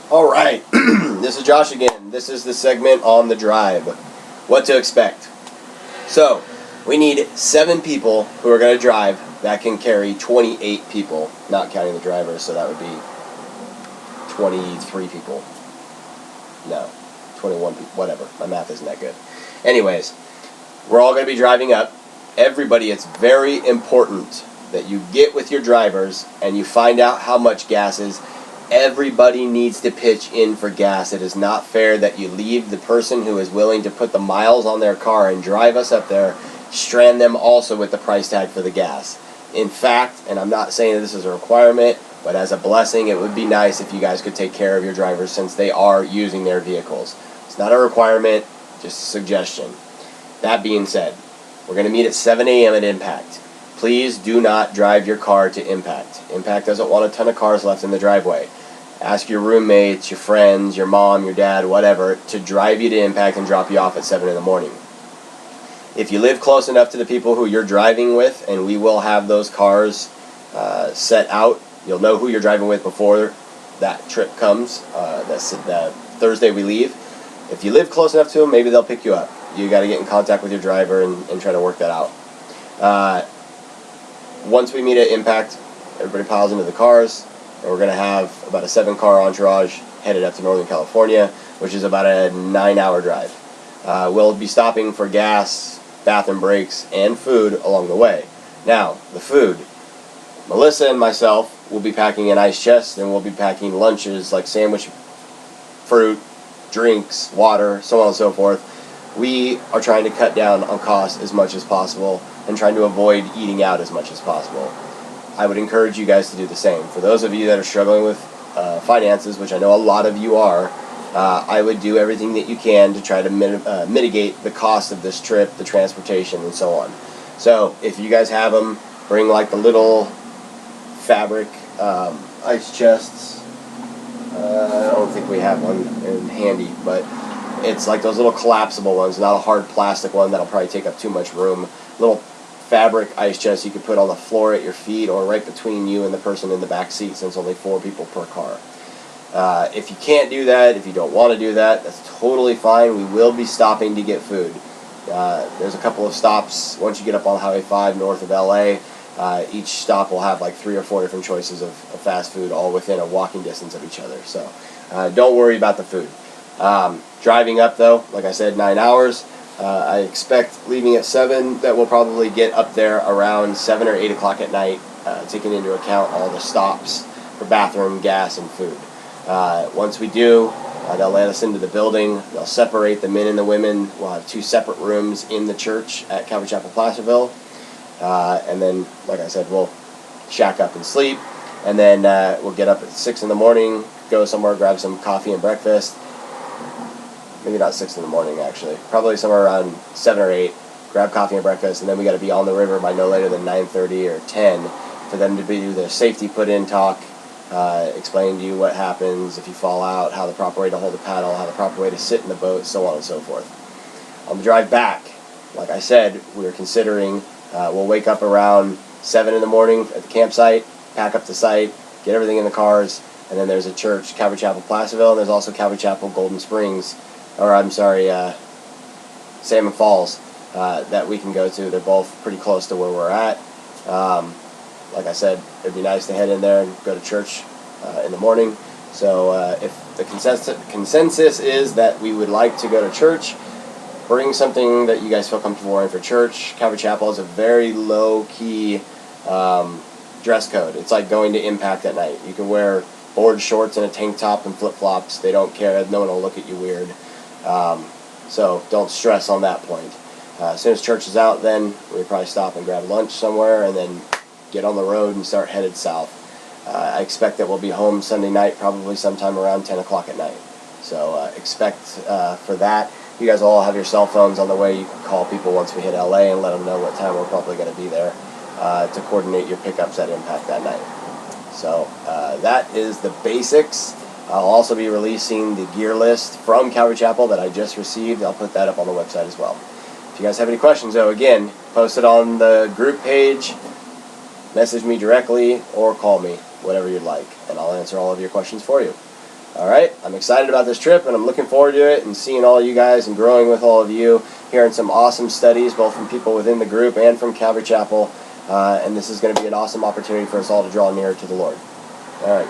Alright, this is Josh again. This is the segment on the drive. What to expect. So, we need 7 people who are going to drive that can carry 28 people, not counting the driver, so that would be 23 people. No, 21 people, whatever. My math isn't that good. Anyways, we're all going to be driving up. Everybody, it's very important that you get with your drivers and you find out how much gas is. Everybody needs to pitch in for gas. It is not fair that you leave the person who is willing to put the miles on their car and drive us up there, strand them also with the price tag for the gas. In fact, and I'm not saying that this is a requirement, but as a blessing, it would be nice if you guys could take care of your drivers since they are using their vehicles. It's not a requirement, just a suggestion. That being said, we're going to meet at 7 a.m. at Impact. Please do not drive your car to Impact. Impact doesn't want a ton of cars left in the driveway. Ask your roommates, your friends, your mom, your dad, whatever, to drive you to Impact and drop you off at 7 in the morning. If you live close enough to the people who you're driving with, and we will have those cars set out, you'll know who you're driving with before that trip comes. That's the Thursday we leave. If you live close enough to them, maybe they'll pick you up. You got to get in contact with your driver and try to work that out. Once we meet at Impact, everybody piles into the cars, and we're going to have about a 7-car entourage headed up to Northern California, which is about a 9-hour drive. We'll be stopping for gas, bathroom breaks, and food along the way. Now, the food. Melissa and myself will be packing an ice chest, and we'll be packing lunches like sandwich, fruit, drinks, water, so on and so forth. We are trying to cut down on costs as much as possible and trying to avoid eating out as much as possible. I would encourage you guys to do the same. For those of you that are struggling with finances, which I know a lot of you are, I would do everything that you can to try to mitigate the cost of this trip, the transportation, and so on. So if you guys have them, bring like the little fabric ice chests. I don't think we have one in handy, but it's like those little collapsible ones, not a hard plastic one that'll probably take up too much room. Little fabric ice chest you could put on the floor at your feet or right between you and the person in the back seat, since only 4 people per car. If you can't do that, if you don't want to do that, that's totally fine. We will be stopping to get food. There's a couple of stops once you get up on Highway 5 north of LA. Each stop will have like 3 or 4 different choices of fast food, all within a walking distance of each other. So don't worry about the food. Driving up though, like I said, 9 hours. I expect leaving at 7 that we'll probably get up there around 7 or 8 o'clock at night, taking into account all the stops for bathroom, gas, and food. Once we do, they'll let us into the building. They'll separate the men and the women. We'll have 2 separate rooms in the church at Calvary Chapel, Placerville. And then, like I said, we'll shack up and sleep. And then we'll get up at 6 in the morning, go somewhere, grab some coffee and breakfast. Maybe not 6 in the morning, actually. Probably somewhere around 7 or 8. Grab coffee and breakfast, and then we got to be on the river by no later than 9:30 or 10 for them to do their safety put-in talk, explain to you what happens if you fall out, how the proper way to hold the paddle, how the proper way to sit in the boat, so on and so forth. On the drive back, like I said, we were considering we'll wake up around 7 in the morning at the campsite, pack up the site, get everything in the cars, and then there's a church, Calvary Chapel, Placerville, and there's also Calvary Chapel, Golden Springs, or I'm sorry, Salmon Falls, that we can go to. They're both pretty close to where we're at. Like I said, it'd be nice to head in there and go to church in the morning. So if the consensus is that we would like to go to church, bring something that you guys feel comfortable wearing for church. Calvary Chapel is a very low-key dress code. It's like going to Impact at night. You can wear board shorts and a tank top and flip-flops. They don't care. No one will look at you weird. So don't stress on that point. As soon as church is out, then we probably stop and grab lunch somewhere and then get on the road and start headed south. I expect that we'll be home Sunday night, probably sometime around 10 o'clock at night. So expect for that. You guys all have your cell phones on the way. You can call people once we hit LA and let them know what time we're probably going to be there to coordinate your pickups at Impact that night. So that is the basics. I'll also be releasing the gear list from Calvary Chapel that I just received. I'll put that up on the website as well. If you guys have any questions, though, again, post it on the group page, message me directly, or call me, whatever you'd like, and I'll answer all of your questions for you. All right, I'm excited about this trip, and I'm looking forward to it and seeing all you guys and growing with all of you, hearing some awesome studies, both from people within the group and from Calvary Chapel. And this is going to be an awesome opportunity for us all to draw nearer to the Lord. All right.